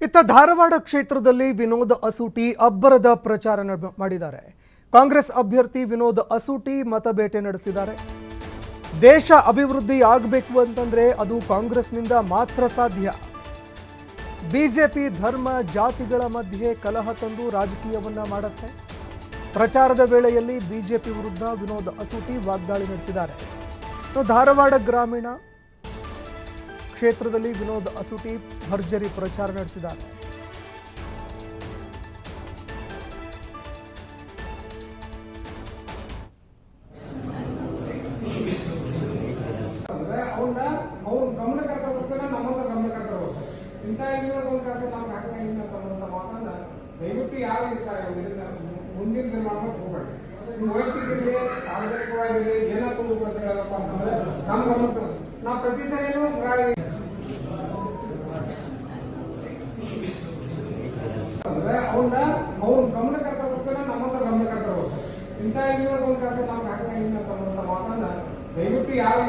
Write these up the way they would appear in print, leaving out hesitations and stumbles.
ಇತ್ತ ಧಾರವಾಡ ಕ್ಷೇತ್ರದಲ್ಲಿ ವಿನೋದ್ ಅಸೂಟಿ ಅಬ್ಬರದ ಪ್ರಚಾರ ಮಾಡಿದ್ದಾರೆ. ಕಾಂಗ್ರೆಸ್ ಅಭ್ಯರ್ಥಿ ವಿನೋದ್ ಅಸೂಟಿ ಮತಬೇಟೆ ನಡೆಸಿದ್ದಾರೆ. ದೇಶ ಅಭಿವೃದ್ಧಿ ಆಗಬೇಕು ಅಂತಂದ್ರೆ ಅದು ಕಾಂಗ್ರೆಸ್ನಿಂದ ಮಾತ್ರ ಸಾಧ್ಯ. ಬಿಜೆಪಿ ಧರ್ಮ ಜಾತಿಗಳ ಮಧ್ಯೆ ಕಲಹ ತಂದು ರಾಜಕೀಯವನ್ನ ಮಾಡುತ್ತೆ. ಪ್ರಚಾರದ ವೇಳೆಯಲ್ಲಿ ಬಿಜೆಪಿ ವಿರುದ್ಧ ವಿನೋದ್ ಅಸೂಟಿ ವಾಗ್ದಾಳಿ ನಡೆಸಿದ್ದಾರೆ. ಧಾರವಾಡ ಗ್ರಾಮೀಣ ಕ್ಷೇತ್ರದಲ್ಲಿ ವಿನೋದ್ ಅಸೂಟಿ ಭರ್ಜರಿ ಪ್ರಚಾರ ನಡೆಸಿದ್ದಾರೆ. ದಯವಿಟ್ಟು ಯಾರು ಮುಂದಿನ ದಿನಮಾನಕ್ಕೆ ಹೋಗಬೇಡಿ. ನೀವು ವೈಯಕ್ತಿಕರಲ್ಲಿ ಸಾರ್ವಜನಿಕವಾಗಿರಲಿ ಏನಾದ್ರು ಹೇಳಪ್ಪ ಅಂತಂದ್ರೆ ನಮ್ಮ ಗಮನಕ್ಕೆ ನಾವು ಪ್ರತಿ ಸರಿನೂ ಅಂದ್ರೆ ಅವ್ರ ಗಮನಕ್ಕೆ ತಗೋಬೇಕಂದ್ರೆ ನಮ್ಮಂತ ಗಮನಕ್ಕೆ ತಗೋಬೇಕು. ಇಂಥ ಒಂದು ಕೆಲಸ ನಾವು ಹಾಕಿಲ್ಲ ಅಂತ ಮಾತನ್ನ ದಯವಿಟ್ಟು ಯಾರು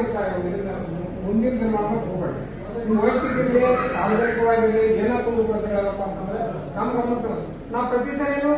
ಮುಂದಿನ ದಿನಮಾನಕ್ಕೆ ಹೋಗಬೇಡಿ. ನೀವು ವೈಯಕ್ತಿಕರಲ್ಲಿ ಸಾರ್ವಜನಿಕವಾಗಿರಲಿ ಏನಾದ್ರು ಹೇಳಪ್ಪ ಅಂತಂದ್ರೆ ನಮ್ಮ ಗಮನಕ್ಕೆ ನಾವು ಪ್ರತಿ ಸರಿನೂ